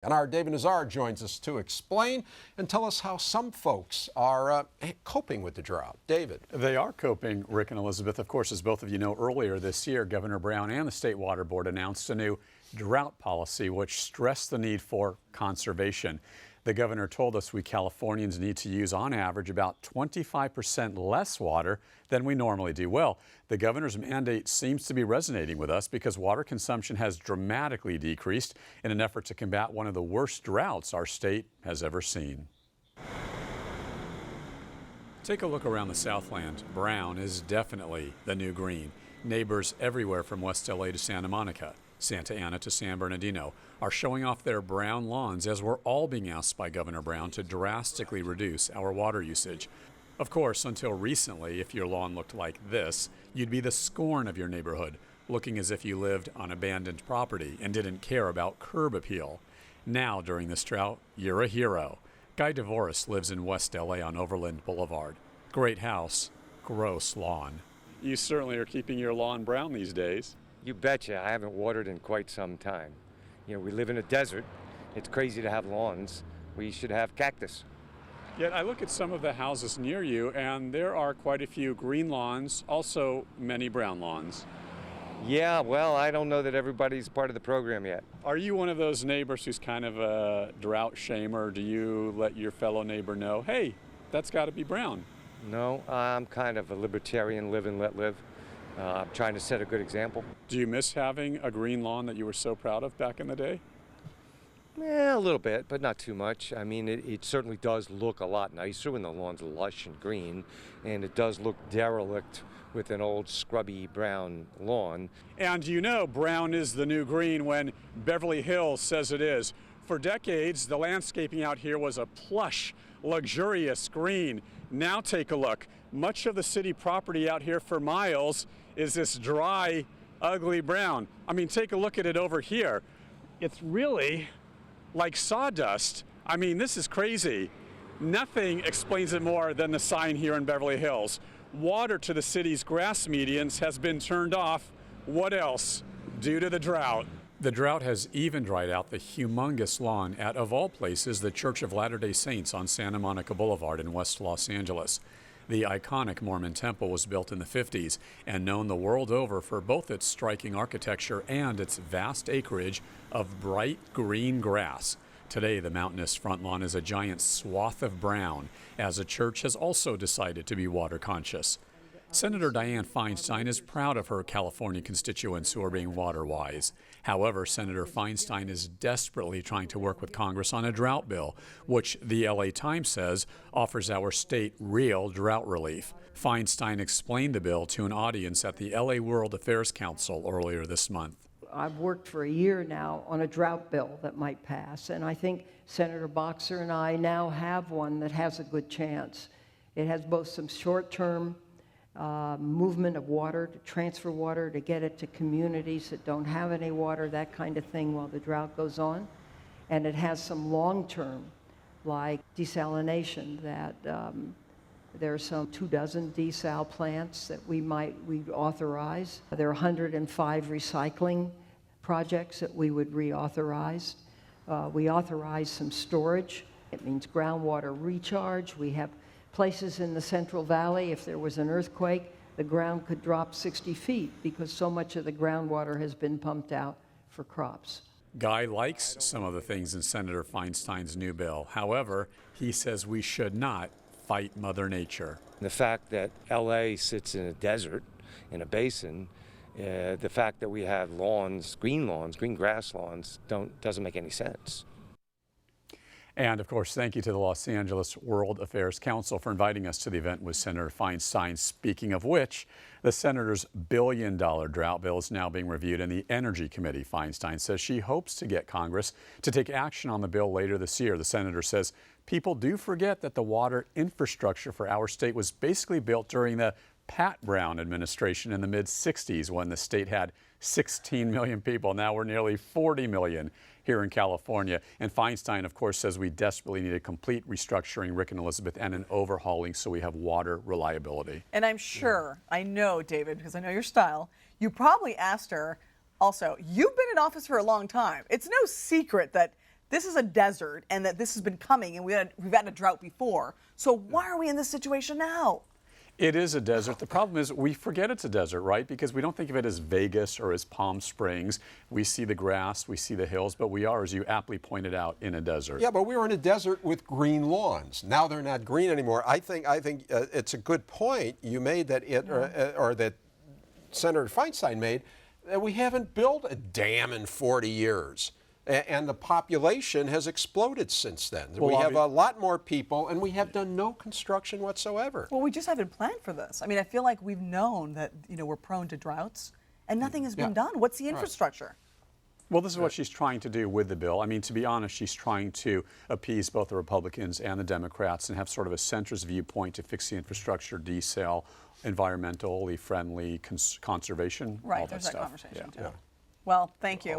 And our David Nazar joins us to explain and tell us how some folks are coping with the drought. David. They are coping, Rick and Elizabeth. Of course, as both of you know, earlier this year, Governor Brown and the State Water Board announced a new drought policy which stressed the need for conservation. The governor told us we Californians need to use on average about 25% less water than we normally do. Well, the governor's mandate seems to be resonating with us because water consumption has dramatically decreased in an effort to combat one of the worst droughts our state has ever seen. Take a look around the Southland. Brown is definitely the new green. Neighbors everywhere from West LA to Santa Monica, Santa Ana to San Bernardino are showing off their brown lawns as we're all being asked by Governor Brown to drastically reduce our water usage. Of course, until recently, if your lawn looked like this, you'd be the scorn of your neighborhood, looking as if you lived on abandoned property and didn't care about curb appeal. Now, during this drought, you're a hero. Guy DeVoris lives in West LA on Overland Boulevard. Great house, gross lawn. You certainly are keeping your lawn brown these days. You betcha. I haven't watered in quite some time. You know, we live in a desert. It's crazy to have lawns. We should have cactus. Yet I look at some of the houses near you, and there are quite a few green lawns, also many brown lawns. Yeah, well, I don't know that everybody's part of the program yet. Are you one of those neighbors who's kind of a drought shamer? Do you let your fellow neighbor know, hey, that's got to be brown? No, I'm kind of a libertarian, live and let live. I'm trying to set a good example. Do you miss having a green lawn that you were so proud of back in the day? Yeah, a little bit, but not too much. I mean, it certainly does look a lot nicer when the lawn's lush and green, and it does look derelict with an old scrubby brown lawn. And you know brown is the new green when Beverly Hills says it is. For decades, the landscaping out here was a plush, luxurious green. Now take a look. Much of the city property out here for miles is this dry, ugly brown. I mean, take a look at it over here. It's really like sawdust. I mean, this is crazy. Nothing explains it more than the sign here in Beverly Hills. Water to the city's grass medians has been turned off. What else? Due to the drought. The drought has even dried out the humongous lawn at, of all places, the Church of Latter-day Saints on Santa Monica Boulevard in West Los Angeles. The iconic Mormon temple was built in the 50s and known the world over for both its striking architecture and its vast acreage of bright green grass. Today, the mountainous front lawn is a giant swath of brown, as the church has also decided to be water conscious. Senator Dianne Feinstein is proud of her California constituents who are being water-wise. However, Senator Feinstein is desperately trying to work with Congress on a drought bill, which the LA Times says offers our state real drought relief. Feinstein explained the bill to an audience at the LA World Affairs Council earlier this month. I've worked for a year now on a drought bill that might pass, and I think Senator Boxer and I now have one that has a good chance. It has both some short-term movement of water, to transfer water, to get it to communities that don't have any water, that kind of thing while the drought goes on. And it has some long-term, like desalination, that there are some 24 desal plants that we authorize. There are 105 recycling projects that we would reauthorize. We authorize some storage. It means groundwater recharge. We have places in the Central Valley, if there was an earthquake, the ground could drop 60 feet because so much of the groundwater has been pumped out for crops. Guy likes some of the things in Senator Feinstein's new bill. However, he says we should not fight Mother Nature. The fact that LA sits in a desert, in a basin, the fact that we have lawns, green grass lawns, doesn't make any sense. And of course, thank you to the Los Angeles World Affairs Council for inviting us to the event with Senator Feinstein. Speaking of which, the senator's billion-dollar drought bill is now being reviewed in the Energy Committee. Feinstein says she hopes to get Congress to take action on the bill later this year. The senator says people do forget that the water infrastructure for our state was basically built during the Pat Brown administration in the mid-60s when the state had 16 million people. Now we're nearly 40 million here in California. And Feinstein, of course, says we desperately need a complete restructuring, Rick and Elizabeth, and an overhauling so we have water reliability. And I'm sure, I know, David, because I know your style, you probably asked her also, you've been in office for a long time. It's no secret that this is a desert and that this has been coming and we've had a drought before. So why are we in this situation now? It is a desert. The problem is we forget it's a desert, right? Because we don't think of it as Vegas or as Palm Springs. We see the grass, we see the hills, but we are, as you aptly pointed out, in a desert. Yeah, but we were in a desert with green lawns. Now they're not green anymore. I think it's a good point you made that or that Senator Feinstein made, that we haven't built a dam in 40 years. And the population has exploded since then. Well, we have a lot more people, and we have done no construction whatsoever. Well, we just haven't planned for this. I mean, I feel like we've known that, we're prone to droughts, and nothing has been done. What's the infrastructure? Well, this is what she's trying to do with the bill. I mean, to be honest, she's trying to appease both the Republicans and the Democrats and have sort of a centrist viewpoint to fix the infrastructure, desal, environmentally friendly, conservation, all Right, that there's stuff. that conversation too. Yeah. Well, thank you.